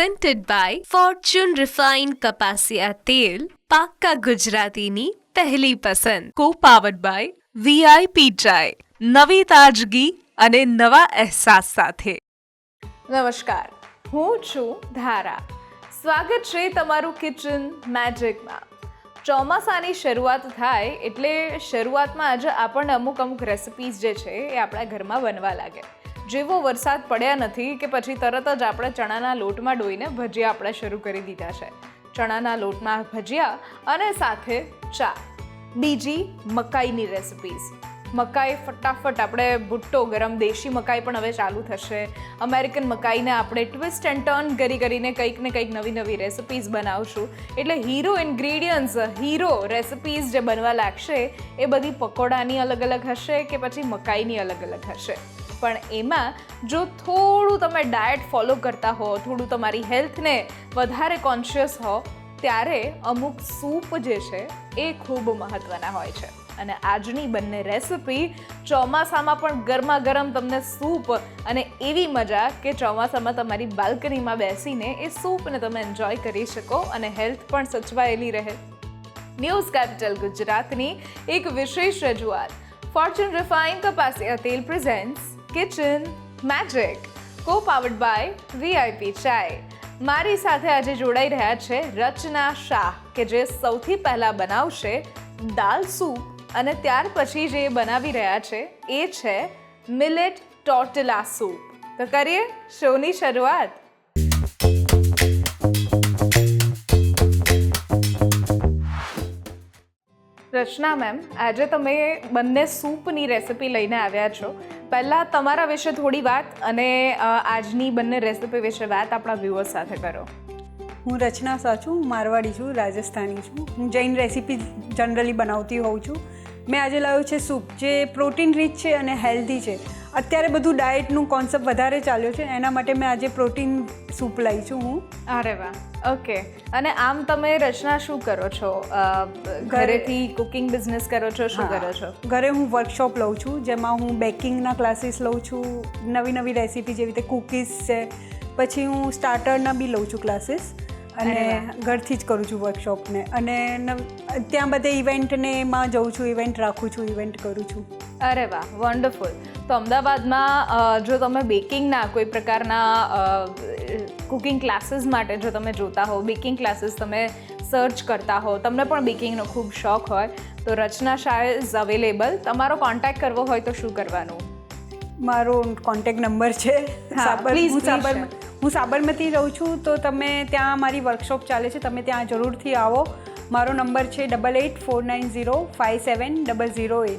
presented by Fortune Refined કપાસિયા તેલ, પાક્કા ગુજરાતીની પહેલી પસંદ. Co-powered by VIP Chai, નવી તાજગી અને નવા અહેસાસ સાથે. નમસ્કાર, હું છું ધારા. સ્વાગત છે તમારું કિચન મેજિકમાં. ચોમાસાની શરૂઆત થાય એટલે શરૂઆતમાં જ આપણને અમુક રેસિપીઝ જે છે એ આપણા ઘરમાં બનવા લાગે. જેવો વરસાદ પડ્યા નથી કે પછી તરત જ આપણે ચણાના લોટમાં ડોઈને ભજીયા આપણે શરૂ કરી દીધા છે. ચણાના લોટમાં ભજીયા અને સાથે ચા. બીજી મકાઈની રેસિપીઝ. મકાઈ ફટાફટ આપણે ભુટ્ટો ગરમ દેશી મકાઈ પણ હવે ચાલુ થશે. અમેરિકન મકાઈને આપણે ટ્વિસ્ટ એન્ડ ટર્ન કરીને કંઈક ને કંઈક નવી રેસિપીઝ બનાવશું. એટલે હીરો ઇન્ગ્રીડિયન્ટ્સ, હીરો રેસિપીઝ જે બનવા લાગશે એ બધી પકોડાની અલગ હશે કે પછી મકાઈની અલગ હશે. પણ એમાં જો થોડું તમે ડાયટ ફોલો કરતા હો, થોડું તમારી હેલ્થને વધારે કોન્શિયસ હો, ત્યારે અમુક સૂપ જે છે એ ખૂબ મહત્ત્વના હોય છે. અને આજની બંને રેસિપી ચોમાસામાં પણ ગરમા ગરમ તમને સૂપ અને એવી મજા કે ચોમાસામાં તમારી બાલ્કનીમાં બેસીને એ સૂપને તમે એન્જોય કરી શકો અને હેલ્થ પણ સચવાયેલી રહે. ન્યૂઝ કેપિટલ ગુજરાતની એક વિશેષ રજૂઆત ફોર્ચ્યુન રિફાઇન્ડ કપાસિયા તેલ presents kitchen magic, co-powered by VIP Chai. મારી સાથે આજે જોડાઈ રહ્યા છે રચના શાહ, કે જે સૌથી પહેલાં બનાવશે દાલ સૂપ અને ત્યાર પછી જે બનાવી રહ્યા છે એ છે મિલેટ ટોર્ટિલા સૂપ. તો કરીએ શોની શરૂઆત. રચના મેમ, આજે તમે બંને સૂપની રેસિપી લઈને આવ્યા છો. પહેલાં તમારા વિશે થોડી વાત અને આજની બંને રેસિપી વિશે વાત આપણા વ્યુઅર્સ સાથે કરો. હું રચના શાહ છું, મારવાડી છું, રાજસ્થાની છું. હું જૈન રેસિપી જનરલી બનાવતી હોઉં છું. મેં આજે લાવ્યું છે સૂપ, જે પ્રોટીન રીચ છે અને હેલ્ધી છે. અત્યારે બધું ડાયટનું કોન્સેપ્ટ વધારે ચાલ્યો છે, એના માટે મેં આજે પ્રોટીન સૂપ લાવી છું હું. અરે વાહ, ઓકે. અને આમ તમે રચના શું કરો છો? ઘરેથી કુકિંગ બિઝનેસ કરો છો? શું કરો છો? ઘરે હું વર્કશોપ લઉં છું, જેમાં હું બેકિંગના ક્લાસીસ લઉં છું, નવી રેસીપી જેવી રીતે કૂકીઝ છે, પછી હું સ્ટાર્ટરના બી લઉં છું ક્લાસીસ, અને ઘરથી જ કરું છું વર્કશોપને. અને ત્યાં બધે ઇવેન્ટને એમાં જઉં છું, ઇવેન્ટ રાખું છું, ઇવેન્ટ કરું છું. અરે વાહ, વન્ડરફુલ. તો અમદાવાદમાં જો તમે બેકિંગના કોઈ પ્રકારના કુકિંગ ક્લાસીસ માટે જો તમે જોતા હો, બેકિંગ ક્લાસીસ તમે સર્ચ કરતા હો, તમને પણ બેકિંગનો ખૂબ શોખ હોય, તો રચના શાહ ઇઝ અવેલેબલ. તમારો કોન્ટેક્ટ કરવો હોય તો શું કરવાનું? મારો કોન્ટેક્ટ નંબર છે, હું સાબરમતી રહું છું, તો તમે ત્યાં મારી વર્કશોપ ચાલે છે, તમે ત્યાં જરૂરથી આવો. મારો નંબર છે 8849057008.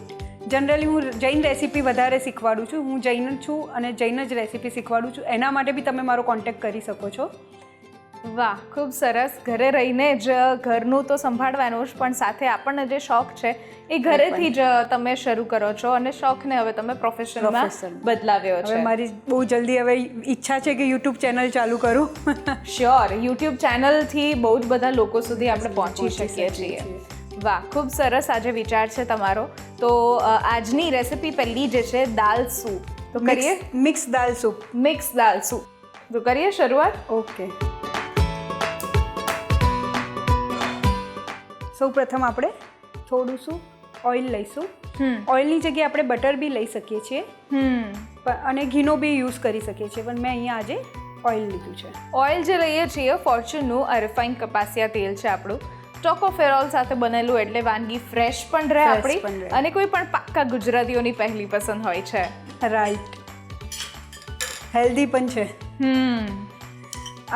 જનરલી હું જૈન રેસીપી વધારે શીખવાડું છું. હું જૈન જ છું અને જૈન જ રેસીપી શીખવાડું છું. એના માટે બી તમે મારો કોન્ટેક્ટ કરી શકો છો. વાહ, ખૂબ સરસ. ઘરે રહીને જ ઘરનું તો સંભાળવાનું જ, પણ સાથે આપણને જે શોખ છે એ ઘરેથી જ તમે શરૂ કરો છો અને શોખને હવે તમે પ્રોફેશનમાં બદલાવ્યો છે. હવે મારી બહુ જલ્દી હવે ઈચ્છા છે કે યુટ્યુબ ચેનલ ચાલુ કરું. શ્યોર, યુટ્યુબ ચેનલથી બહુ જ બધા લોકો સુધી આપણે પહોંચી શકીએ છીએ. વાહ, ખૂબ સરસ આજે વિચાર છે તમારો. તો આજની રેસિપી પહેલી જે છે દાલ સૂપ. તો કરીએ મિક્સ દાલ સૂપ. તો કરીએ શરૂઆત. ઓકે. સૌ પ્રથમ આપણે થોડું શું ઓઇલ લઈશું. ઓઇલની જગ્યાએ આપણે બટર બી લઈ શકીએ છીએ અને ઘીનો બી યુઝ કરી શકીએ છીએ, પણ મેં અહીંયા આજે ઓઇલ લીધું છે. ઓઇલ જે લઈએ છીએ ફોર્ચ્યુનનું રિફાઇન્ડ કપાસિયા તેલ છે આપણું. ટોકોફેરોલ સાથે બનેલું, એટલે વાનગી ફ્રેશ પણ રહે આપણી, અને કોઈ પણ પાક્કા ગુજરાતીઓની પહેલી પસંદ હોય છે. રાઈટ. હેલ્ધી પણ છે.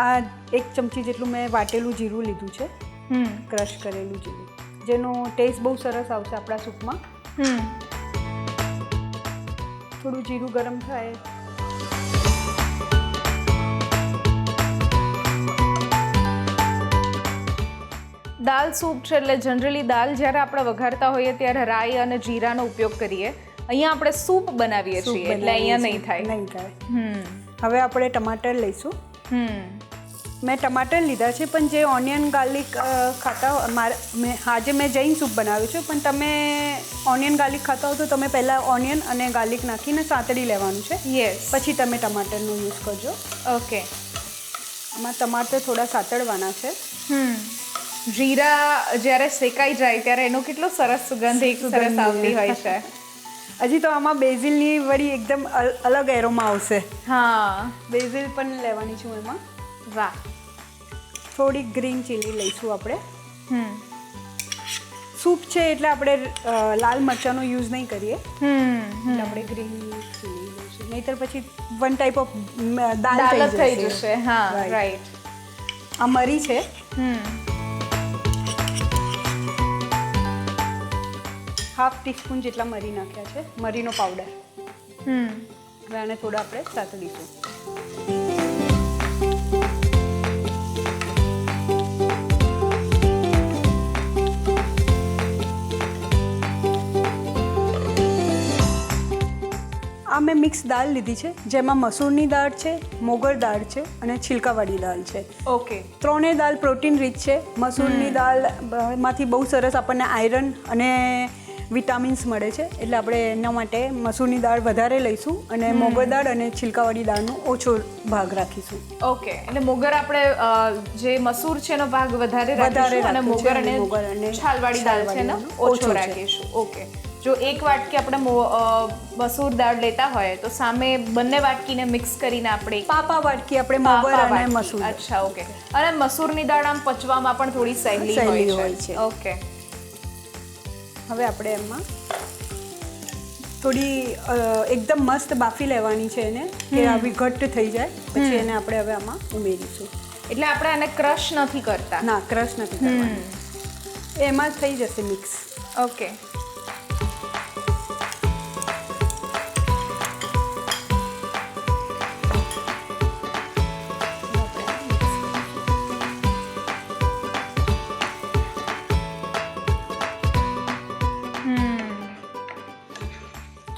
આ 1 ચમચી જેટલું મેં વાટેલું જીરું લીધું છે, ક્રશ કરેલું જીરું, જેનો ટેસ્ટ બહુ સરસ આવશે આપણા સૂપમાં. થોડું જીરું ગરમ થાય. દાલ સૂપ છે એટલે જનરલી દાલ જ્યારે આપણે વઘારતા હોઈએ ત્યારે રાઈ અને જીરાનો ઉપયોગ કરીએ. અહીંયા આપણે સૂપ બનાવીએ છીએ એટલે અહીંયા નહીં થાય. હવે આપણે ટમાટર લઈશું. મેં ટમાટર લીધા છે, પણ જે ઓનિયન ગાર્લિક ખાતા આજે મેં જૈન સૂપ બનાવ્યું છે, પણ તમે ઓનિયન ગાર્લિક ખાતા હો તો તમે પહેલાં ઓનિયન અને ગાર્લિક નાખીને સાંતળી લેવાનું છે. યસ. પછી તમે ટમાટરનો યુઝ કરજો. ઓકે. આમાં ટમાટર થોડા સાતળવાના છે. જીરા જ્યારે શેકાઈ જાય ત્યારે એનો કેટલો સરસ સુગંધ એક સરસ આવતી હોય છે. હજી તો આમાં બેઝિલની વળી એકદમ અલગ એરોમાં આવશે. હા, બેઝિલ પણ લેવાની છું એમાં. વાહ. થોડી ગ્રીન ચીલી લઈશું આપણે. સૂપ છે એટલે આપણે લાલ મરચાંનો યુઝ નહીં કરીએ, એટલે આપણે ગ્રીન ચીલી લઈશું, નહીતર પછી વન ટાઈપ ઓફ દાલ થઈ જશે. હા, રાઈટ. આ મરી છે. હાફ ટીસ્પૂન જેટલા મરી નાખ્યા છે, મરીનો પાવડર. હવે આને થોડા આપણે સાતળીશું. આ મેં મિક્સ દાળ લીધી છે, જેમાં મસૂરની દાળ છે, મોગર દાળ છે અને છિલકાવાળી દાળ છે. ઓકે. ત્રણેય દાળ પ્રોટીન રીચ છે. મસૂરની દાળ માંથી બહુ સરસ આપણને આયરન અને વિટામિન્સ મળે છે, એટલે આપણે એના માટે મસૂરની દાળ વધારે લઈશું અને મોગર દાળ અને છિલકાવાળી દાળનો ઓછો ભાગ રાખીશું. ઓકે, એટલે મોગર આપણે જે મસૂર છે એનો ભાગ વધારે રાખીશું અને મોગર અને છાલવાળી દાળ છે એનો ઓછો રાખીશું. ઓકે. જો એક વાટકી આપણે મસૂર દાળ લેતા હોય તો સામે બંને વાટકીને મિક્સ કરીને આપણે પાપા વાટકી આપણે મોગર અને મસૂર. અચ્છા, ઓકે. અને મસૂરની દાળ આમ પચવામાં પણ થોડી સહેલી હોય છે. ઓકે. હવે આપણે એમાં થોડી એકદમ મસ્ત બાફી લેવાની છે એને, કે આવી ઘટ્ટ થઈ જાય, પછી એને આપણે હવે આમાં ઉમેરીશું. એટલે આપણે આને ક્રશ નથી કરતા? ના, ક્રશ નથી કરવાનું, એમાં જ થઈ જશે મિક્સ. ઓકે.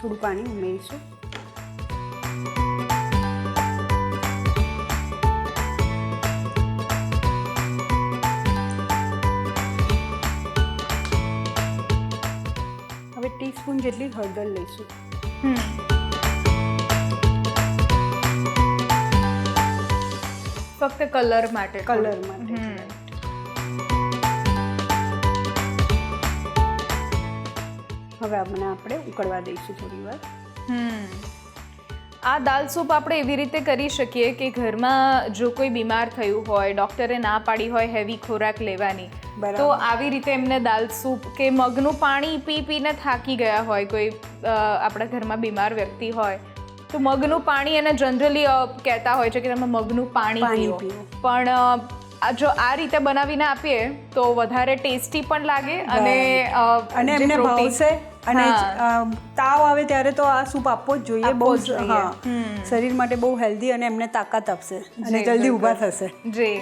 થોડું પાણી ઉમેરીશું. હવે ટીસ્પૂન જેટલી હળદર લઈશું. ફક્ત કલર માટે? કલર માટે. હવે આપણે ઉકળવા દઈશું થોડી વાર. આ દાલ સૂપ આપણે એવી રીતે કરી શકીએ કે ઘરમાં જો કોઈ બીમાર થયું હોય, ડૉક્ટરે ના પાડી હોય હેવી ખોરાક લેવાની, તો આવી રીતે એમને દાલ સૂપ કે મગનું પાણી પી પીને થાકી ગયા હોય, કોઈ આપણા ઘરમાં બીમાર વ્યક્તિ હોય, તો મગનું પાણી એને જનરલી કહેતા હોય છે કે તમે મગનું પાણી પીઓ, પણ જો આ રીતે બનાવીને આપીએ તો વધારે ટેસ્ટી પણ લાગે અને એમને ભાવશે. અને તાવ આવે ત્યારે તો આ સૂપ આપવો જ જોઈએ. બહુ શરીર માટે બહુ હેલ્ધી અને એમને તાકાત આપશે અને જલ્દી ઊભા થશે. જી.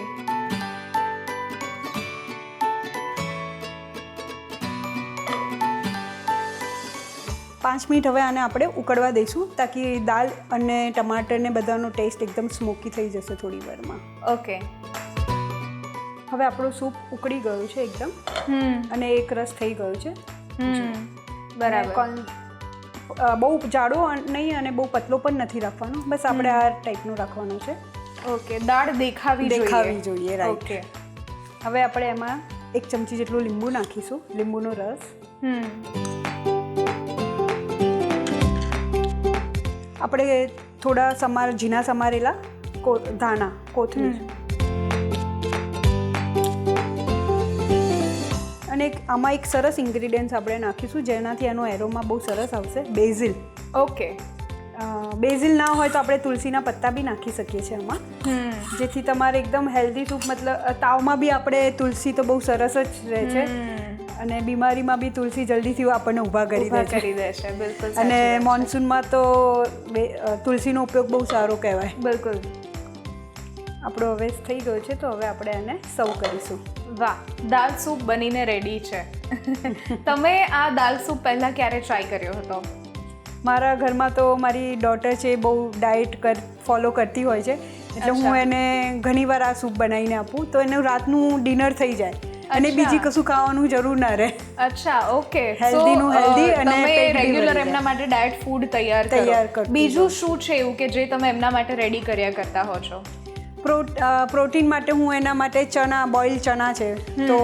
પાંચ મિનિટ હવે આને આપણે ઉકળવા દઈશું, તાકી દાળ અને ટમાટર ને બધાનો ટેસ્ટ એકદમ સ્મોકી થઈ જશે થોડી વારમાં. ઓકે. હવે આપણો સૂપ ઉકળી ગયો છે એકદમ, અને એક રસ થઈ ગયો છે. બરાબર. બહુ જાડો નહીં અને બહુ પતલો પણ નથી રાખવાનો, બસ આપણે આ ટાઈપનો રાખવાનો છે. ઓકે. દાળ દેખાવી જોઈએ. રાઈટ. હવે આપણે એમાં 1 ચમચી જેટલું લીંબુ નાખીશું, લીંબુનો રસ. આપણે થોડા ઝીણા સમારેલા ધાણા, કોથમીર, અને આમાં એક સરસ ઇન્ગ્રીડિયન્ટ્સ આપણે નાખીશું જેનાથી એનો એરોમા બહુ સરસ આવશે, બેઝિલ. ઓકે. બેઝિલ ના હોય તો આપણે તુલસીના પત્તા બી નાખી શકીએ છીએ આમાં, જેથી તમારે એકદમ હેલ્ધી સૂપ, મતલબ તાવમાં બી આપણે તુલસી તો બહુ સરસ જ રહે છે, અને બીમારીમાં બી તુલસી જલ્દીથી આપણને ઊભા કરી દેશે. બિલકુલ. અને મોન્સૂનમાં તો તુલસીનો ઉપયોગ બહુ સારો કહેવાય. બિલકુલ. આપણો હવે થઈ ગયો છે, તો હવે આપણે એને સર્વ કરીશું. વાહ, દાલ સૂપ બનીને રેડી છે. તમે આ દાલ સૂપ પહેલાં ક્યારે ટ્રાય કર્યો હતો? મારા ઘરમાં તો મારી ડોટર છે, બહુ ડાયટ ફોલો કરતી હોય છે, એટલે હું એને ઘણીવાર આ સૂપ બનાવીને આપું, તો એનું રાતનું ડિનર થઈ જાય અને બીજી કશું ખાવાનું જરૂર ના રહે. અચ્છા, ઓકે. હેલ્ધીનું હેલ્ધી અને તમે રેગ્યુલર એમના માટે ડાયટ ફૂડ તૈયાર કરો. બીજું શું છે એવું કે જે તમે એમના માટે રેડી કર્યા કરતા હો છો? પ્રોટીન માટે હું એના માટે બોઇલ ચણા છે તો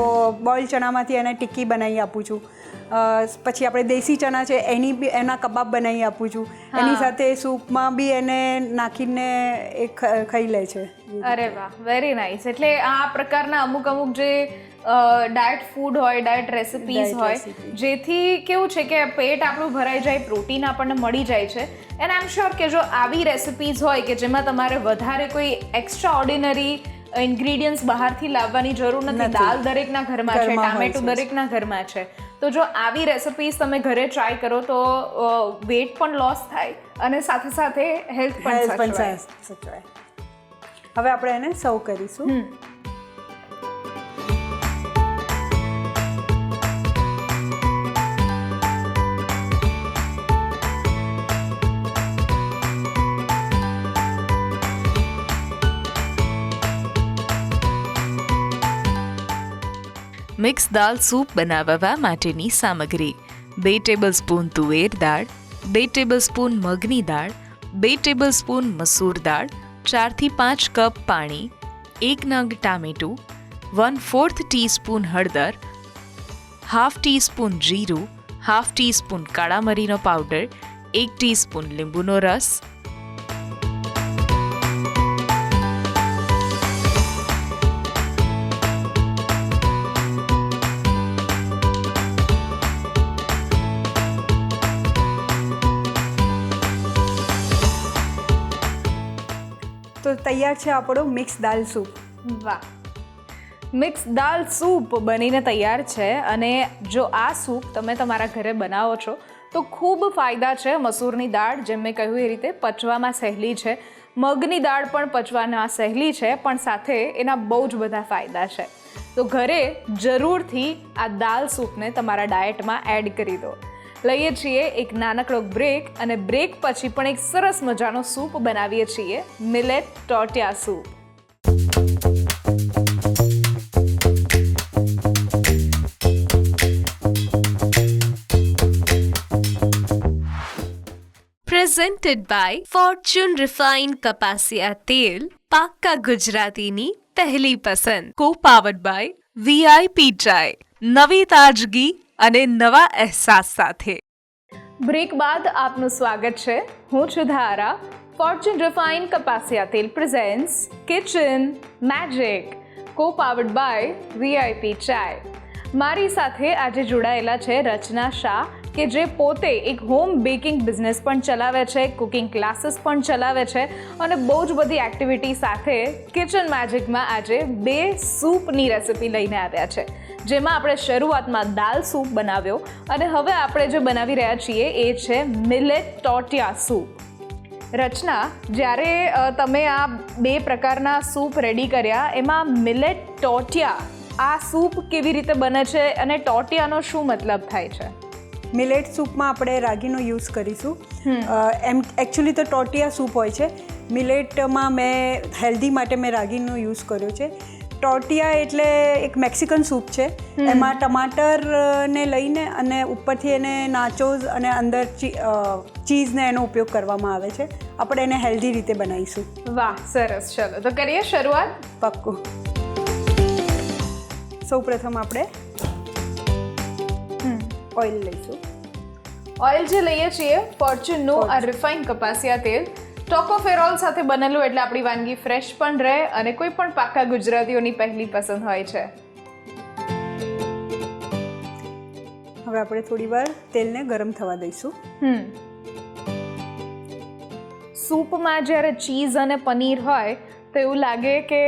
બોઇલ ચણામાંથી એને ટિક્કી બનાવી આપું છું. પછી આપણે દેશી ચણા છે એના કબાબ બનાવી આપું છું. એની સાથે સૂપમાં બી એને નાખીને એ ખાઈ લે છે. અરે વાહ, વેરી નાઇસ. એટલે આ પ્રકારના અમુક જે ડાયટ ફૂડ હોય, ડાયટ રેસિપીઝ હોય, જેથી કેવું છે કે પેટ આપણું ભરાઈ જાય, પ્રોટીન આપણને મળી જાય છે. એન્ડ આઈ એમ શ્યોર કે જો આવી રેસિપીઝ હોય કે જેમાં તમારે વધારે કોઈ એક્સ્ટ્રા ઓર્ડિનરી ઇન્ગ્રીડિયન્ટ્સ બહારથી લાવવાની જરૂર નથી, દાલ દરેકના ઘરમાં છે, ટામેટું દરેકના ઘરમાં છે, તો જો આવી રેસિપીઝ તમે ઘરે ટ્રાય કરો તો વેટ પણ લોસ થાય અને સાથે સાથે હેલ્થ પણ સચવાય. હવે આપણે એને સર્વ કરીશું. મિક્સ દાળ સૂપ બનાવવા માટેની સામગ્રી: 2 ટેબલસ્પૂન તુવેર દાળ, 2 ટેબલસ્પૂન મગની દાળ, 2 ટેબલસ્પૂન મસૂર દાળ, 4 થી 5 કપ પાણી, 1 નંગ ટામેટું, 1/4 ટીસ્પૂન હળદર, હાફ ટીસ્પૂન જીરું, હાફ ટીસ્પૂન કાળા મરીનો પાવડર, 1 ટીસ્પૂન લીંબુનો રસ. તો તૈયાર છે આપણો મિક્સ દાલ સૂપ. વાહ, મિક્સ દાલ સૂપ બનીને તૈયાર છે. અને જો આ સૂપ તમે તમારા ઘરે બનાવો છો તો ખૂબ ફાયદા છે. મસૂરની દાળ, જેમ મેં કહ્યું એ રીતે, પચવામાં સહેલી છે. મગની દાળ પણ પચવામાં સહેલી છે, પણ સાથે એના બહુ જ બધા ફાયદા છે. તો ઘરે જરૂરથી આ દાલ સૂપને તમારા ડાયટમાં એડ કરી દો. લઈએ છીએ એક નાનકડો બ્રેક, અને બ્રેક પછી પણ એક સરસ મજાનો સૂપ બનાવીએ છીએ, મિલેટ ટોટિયા soup. Presented by Fortune refined કપાસિયા તેલ, પાક્કા ગુજરાતીની પહેલી પસંદ. કો પાવર્ડ બાય VIP ચાય, નવી તાજગી અને નવા અહેસાસ સાથે. બ્રેક બાદ આપનું સ્વાગત છે. હું છું ધારા. ફોર્ચ્યુન રિફાઇન્ડ કપાસિયા તેલ presents kitchen magic, co powered by VIP chai. મારી સાથે આજે જોડાયેલા છે રચના શાહ, કે જે પોતે એક હોમ બેકિંગ બિઝનેસ પણ ચલાવે છે, કુકિંગ ક્લાસીસ પણ ચલાવે છે, અને બહુ જ બધી એક્ટિવિટી સાથે કિચન મેજિકમાં આજે 2 સૂપની રેસિપી લઈને આવ્યા છે. જેમાં આપણે શરૂઆતમાં દાલ સૂપ બનાવ્યો, અને હવે આપણે જે બનાવી રહ્યા છીએ એ છે મિલેટ ટોટિયા સૂપ. રચના, જ્યારે તમે આ 2 પ્રકારના સૂપ રેડી કર્યા, એમાં મિલેટ ટોટિયા આ સૂપ કેવી રીતે બને છે અને ટોટિયાનો શું મતલબ થાય છે? મિલેટ સૂપમાં આપણે રાગીનો યુઝ કરીશું. એકચ્યુઅલી તો ટોટિયા સૂપ હોય છે. મિલેટમાં મેં હેલ્ધી માટે મેં રાગીનો યુઝ કર્યો છે. ટોટિયા એટલે એક મેક્સિકન સૂપ છે. એમાં ટમાટરને લઈને અને ઉપરથી એને નાચોઝ અને અંદર ચીઝને એનો ઉપયોગ કરવામાં આવે છે. આપણે એને હેલ્ધી રીતે બનાવીશું. વાહ, સરસ. ચલો તો કરીએ શરૂઆત. પાક્કું. સૌપ્રથમ આપણે ઓઇલ લઈશું. ઓઇલ જે લઈએ છીએ ફોર્ચ્યુનનું આ રિફાઇન્ડ કપાસિયા તેલ, ટોકોફેરોલ સાથે બનેલું, એટલે આપણી વાનગી ફ્રેશ પણ રહે અને કોઈ પણ પાક્કા ગુજરાતીઓની પહેલી પસંદ હોય છે. હવે આપણે થોડી વાર તેલને ગરમ થવા દઈશું. સૂપમાં જ્યારે ચીઝ અને પનીર હોય તો એવું લાગે કે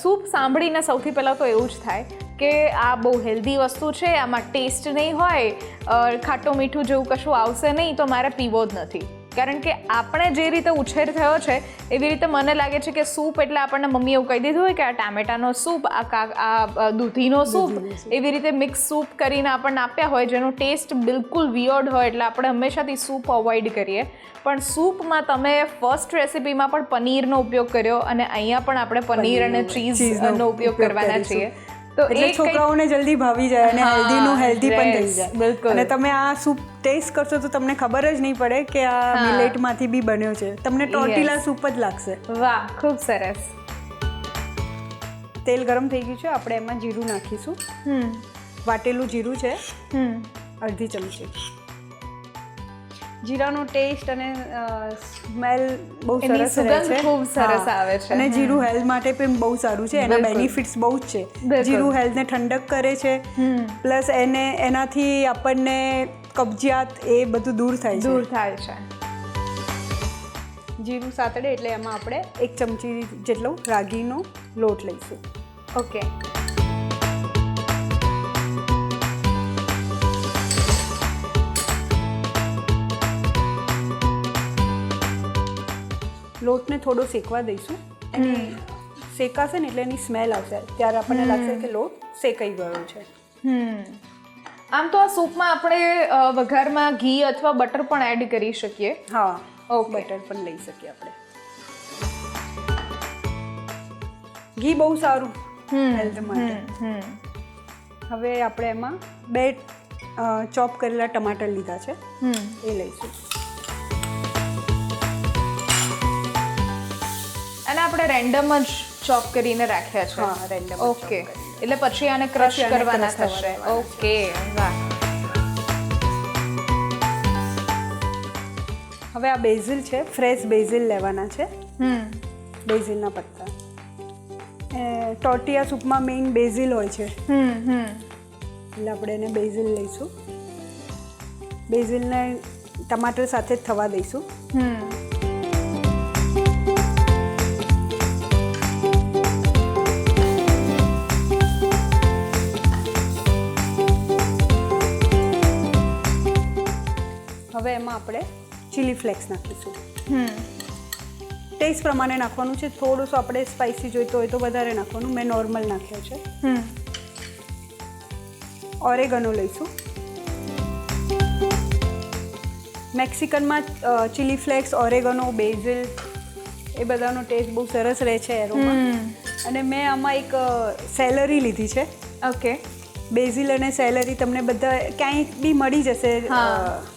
સૂપ સાંભળીને સૌથી પહેલાં તો એવું જ થાય કે આ બહુ હેલ્ધી વસ્તુ છે, આમાં ટેસ્ટ નહીં હોય, ખાટું મીઠું જેવું કશું આવશે નહીં, તો મારે પીવો જ નથી. કારણ કે આપણે જે રીતે ઉછેર થયો છે એવી રીતે મને લાગે છે કે સૂપ એટલે આપણને મમ્મી એવું કહી દીધું હોય કે આ ટામેટાનો સૂપ, આ દૂધીનો સૂપ, એવી રીતે મિક્સ સૂપ કરીને આપણને આપ્યા હોય જેનો ટેસ્ટ બિલકુલ વિયર્ડ હોય, એટલે આપણે હંમેશાથી સૂપ અવોઇડ કરીએ. પણ સૂપમાં તમે ફર્સ્ટ રેસિપીમાં પણ પનીરનો ઉપયોગ કર્યો, અને અહીંયા પણ આપણે પનીર અને ચીઝનો ઉપયોગ કરવાના છીએ. તો એટલે છોકરાઓને જલ્દી ભાવી જાય અને હેલ્ધીનું હેલ્ધી પણ થઈ જાય. બિલકુલ. અને તમે આ સૂપ ટેસ્ટ કરશો તો તમને ખબર જ નહીં પડે કે આ મિલેટમાંથી બી બન્યો છે. તમને ટોર્ટિલા સૂપ જ લાગશે. વાહ, ખૂબ સરસ. તેલ ગરમ થઈ ગયું છે, આપણે એમાં જીરું નાખીશું. વાટેલું જીરું છે અડધી ચમચી. જીરાનો ટેસ્ટ અને સ્મેલ બહુ એની સરસ રહે સુગંધ છે. ખૂબ સરસ હા. આવે છે. અને જીરું હેલ્થ માટે પણ બહુ સારું છે, એના બિલકુલ. બેનિફિટ્સ બહુ જ છે. બિલકુલ. જીરું હેલ્થને ઠંડક કરે છે, પ્લસ એનાથી આપણને કબજિયાત એ બધું દૂર થાય દૂર છે. થાય છે. જીરું સાતડે એટલે એમાં આપણે 1 ચમચી જેટલો રાગીનો લોટ લઈશું. ઓકે. લોટને થોડો શેકવા દઈશું. અને શેકાશે ને એટલે એની સ્મેલ આવશે, ત્યારે આપણને લાગશે કે લોટ શેકાઈ ગયો છે. આમ તો આ સૂપમાં આપણે વઘારમાં ઘી અથવા બટર પણ એડ કરી શકીએ. હા, ઓકે. બટર પણ લઈ શકીએ આપણે. ઘી બહુ સારું હેલ્થ માટે. હવે આપણે એમાં 2 ચોપ કરેલા ટમાટર લીધા છે, એ લઈશું. અને આપણે રેન્ડમ જ ચોપ કરીને રાખ્યા છે. હા, random જ chop ઓકે. કરીને. એટલે પછી આને ક્રશ પછી આને કરવાના crush થશે. કરવાના ઓકે. વાહ. હવે આ બેઝિલ છે, ફ્રેશ બેઝિલ લેવાના છે. બેઝિલના પત્તા. ટોટિયા સૂપમાં મેઇન બેઝિલ હોય છે, એટલે આપણે એને બેઝિલ લઈશું. બેઝિલને ટમાટર સાથે જ થવા દઈશું. હવે એમાં આપણે ચીલી ફ્લેક્સ નાખીશું. ટેસ્ટ પ્રમાણે નાખવાનું છે. થોડુંસું આપણે સ્પાઇસી જોઈતો હોય તો વધારે નાખવાનું. મેં નોર્મલ નાખ્યો છે. ઓરેગનો લઈશું. મેક્સિકનમાં ચીલી ફ્લેક્સ, ઓરેગનો, બેઝિલ એ બધાનો ટેસ્ટ બહુ સરસ રહે છે એરોમાં. અને મેં આમાં એક સેલરી લીધી છે. ઓકે. બેઝિલ અને સેલરી તમને બધા ક્યાંય બી મળી જશે,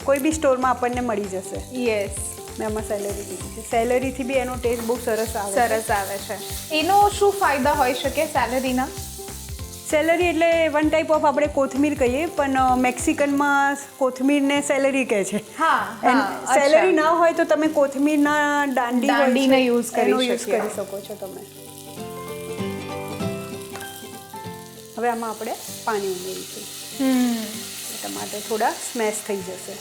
કોઈ બી સ્ટોરમાં આપણને મળી જશે. યસ. મેં આમાં સેલરી લીધી છે. સેલરીથી બી એનો ટેસ્ટ બહુ સરસ આવે છે. સરસ આવે છે. એનો શું ફાયદા હોઈ શકે સેલરીના? સેલરી એટલે વન ટાઈપ ઓફ આપણે કોથમીર કહીએ, પણ મેક્સિકનમાં કોથમીરને સેલરી કહે છે. હા. સેલરી ના હોય તો તમે કોથમીરના દાંડીને use કરી એનો યુઝ શકીએ. કરી શકો છો તમે. હવે આમાં આપણે પાણી ઉમેરીશું. ટમાટર થોડા સ્મેશ થઈ જશે.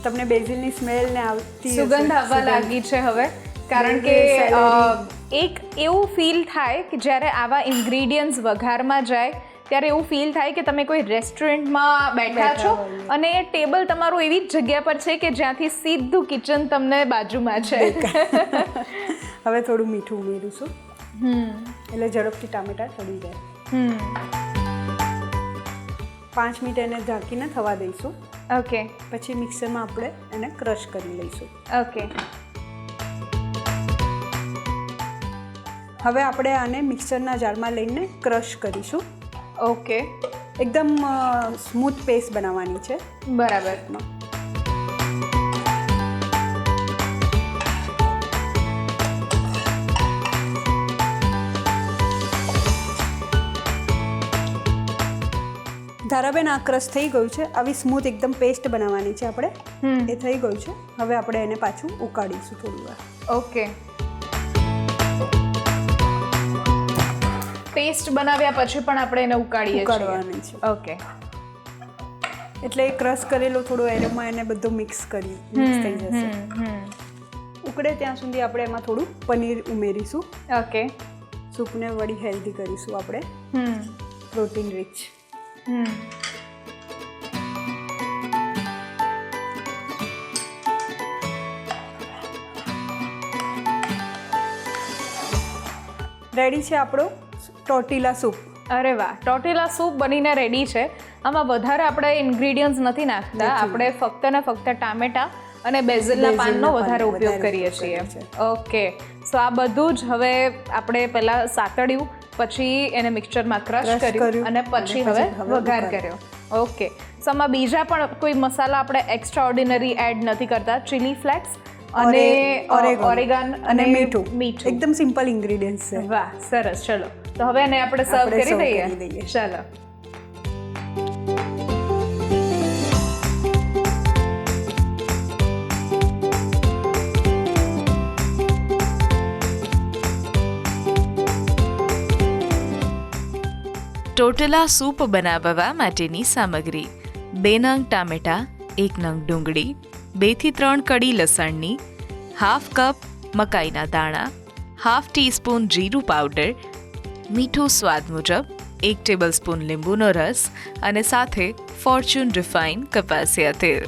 તમને બેઝિલની સ્મેલ ને આવતી હશે. સુગંધ આવવા લાગી છે હવે, કારણ કે એક એવું ફીલ થાય કે જ્યારે આવા ઇન્ગ્રીડિયન્ટ્સ વઘારમાં જાય ત્યારે એવું ફીલ થાય કે તમે કોઈ રેસ્ટોરન્ટમાં બેઠા છો અને ટેબલ તમારું એવી જ જગ્યા પર છે કે જ્યાંથી સીધું કિચન તમને બાજુમાં છે. હવે થોડું મીઠું ઉમેરીશું, એટલે ઝડપથી ટામેટા ચડી જાય. 5 મિનિટ એને ઢાંકીને થવા દઈશું. ઓકે. પછી મિક્સરમાં આપણે એને ક્રશ કરી લઈશું. ઓકે. હવે આપણે આને મિક્સરના જારમાં લઈને ક્રશ કરીશું. ઓકે. એકદમ સ્મૂથ પેસ્ટ બનાવવાની છે. બરાબર. ધારાબેન, આ ક્રશ થઈ ગયું છે. આવી સ્મૂથ એકદમ પેસ્ટ બનાવવાની છે આપણે. એ થઈ ગયું છે. હવે આપણે એને પાછું ઉકાળીશું થોડી વાર. ઓકે. પેસ્ટ બનાવ્યા પછી પણ આપણે એને ઉકાળવાની છે. ઓકે. એટલે ક્રશ કરેલો થોડો એરોમાં એને બધો મિક્સ થઈ જશે. ઉકળે ત્યાં સુધી આપણે એમાં થોડું પનીર ઉમેરીશું. ઓકે. સૂપને વળી હેલ્ધી કરીશું આપણે. Protein rich. રેડી છે આપણો ટોર્ટિલા સૂપ. અરે વાહ, ટોર્ટિલા સૂપ બનીને રેડી છે. આમાં વધારે આપણે ઇન્ગ્રીડિયન્ટ્સ નથી નાખતા. આપણે ફક્ત ને ફક્ત ટામેટા અને બેઝિલના પાનનો વધારે ઉપયોગ કરીએ છીએ. ઓકે. સો આ બધું જ હવે આપણે પહેલાં સાતળ્યું, પછી એને મિક્સચરમાં ક્રશ કર્યું અને પછી હવે વઘાર કર્યો. ઓકે, સો આમાં બીજા પણ કોઈ મસાલા આપણે એક્સ્ટ્રા ઓર્ડિનરી એડ નથી કરતા? ચીલી ફ્લેક્સ અને ઓરેગાન અને મીઠું. એકદમ સિમ્પલ ઇન્ગ્રીડિયન્ટ્સ છે. વાહ, સરસ. ચલો, તો હવે એને આપણે સર્વ કરી દઈએ. ચલો. ટોટેલા સૂપ બનાવવા માટેની સામગ્રી: 2 નંગ ટામેટા, 1 નંગ ડુંગળી, 2 થી 3 કડી લસણની, હાફ કપ મકાઈના દાણા, હાફ ટીસ્પૂન જીરું પાવડર, મીઠું સ્વાદ મુજબ, 1 ટેબલસ્પૂન લીંબુનો રસ અને સાથે ફોર્ચ્યુન રિફાઇન કપાસિયા તેલ.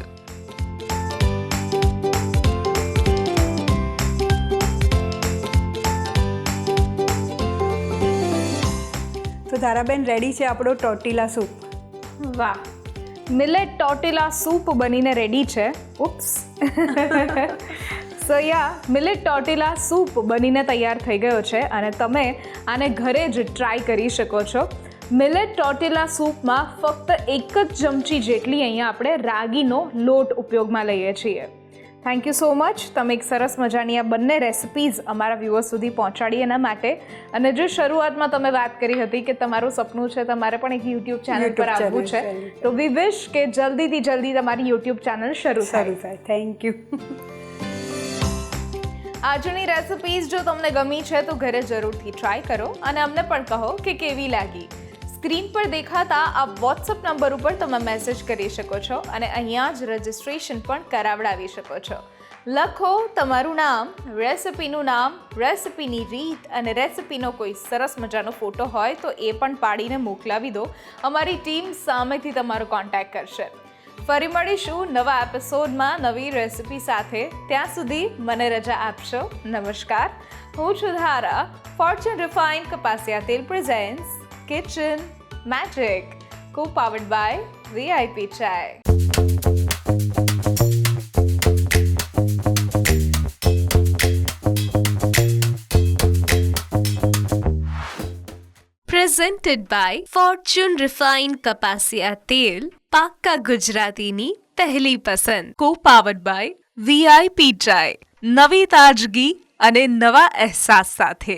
તો ધારાબેન, રેડી છે આપણો ટોર્ટિલા સૂપ. વાહ, મિલેટ ટોર્ટિલા સૂપ બનીને રેડી છે. ઉપ્સ. સો યા, મિલેટ ટોર્ટિલા સૂપ બનીને તૈયાર થઈ ગયો છે અને તમે આને ઘરે જ ટ્રાય કરી શકો છો. મિલેટ ટોર્ટિલા સૂપમાં ફક્ત 1 જ ચમચી જેટલી અહીંયા આપણે રાગીનો લોટ ઉપયોગમાં લઈએ છીએ. Thank you so much. તમે એક સરસ મજાની આ બંને રેસિપીઝ અમારા વ્યુઅર્સ સુધી પહોંચાડી એના માટે. અને જે શરૂઆતમાં તમે વાત કરી હતી કે તમારું સપનું છે તમારે પણ એક યુટ્યુબ ચેનલ પર આવવું છે, તો વી વિશ કે જલ્દીથી જલ્દી તમારી યુટ્યુબ ચેનલ શરૂ થાય. Thank you. આજની રેસિપીઝ જો તમને ગમી છે તો ઘરે જરૂરથી ટ્રાય કરો અને અમને પણ કહો કે કેવી લાગી. સ્ક્રીન પર દેખાતા આ વોટ્સઅપ નંબર ઉપર તમે મેસેજ કરી શકો છો અને અહીંયા જ રજિસ્ટ્રેશન પણ કરાવડાવી શકો છો. લખો તમારું નામ, રેસિપીનું નામ, રેસિપીની રીત અને રેસિપીનો કોઈ સરસ મજાનો ફોટો હોય તો એ પણ પાડીને મોકલાવી દો. અમારી ટીમ સામેથી તમારો કોન્ટેક્ટ કરશે. ફરી મળીશું નવા એપિસોડમાં નવી રેસિપી સાથે. ત્યાં સુધી મને રજા આપશો. નમસ્કાર. હું છું ધારા. ફોર્ચ્યુન રિફાઇન કપાસિયા તેલ presents kitchen magic, co-powered by VIP Chai. Presented by Fortune Refined કપાસિયા તેલ, પાક્કા ગુજરાતીની પહેલી પસંદ. Co-powered by VIP Chai, નવી તાજગી અને નવા અહેસાસ સાથે.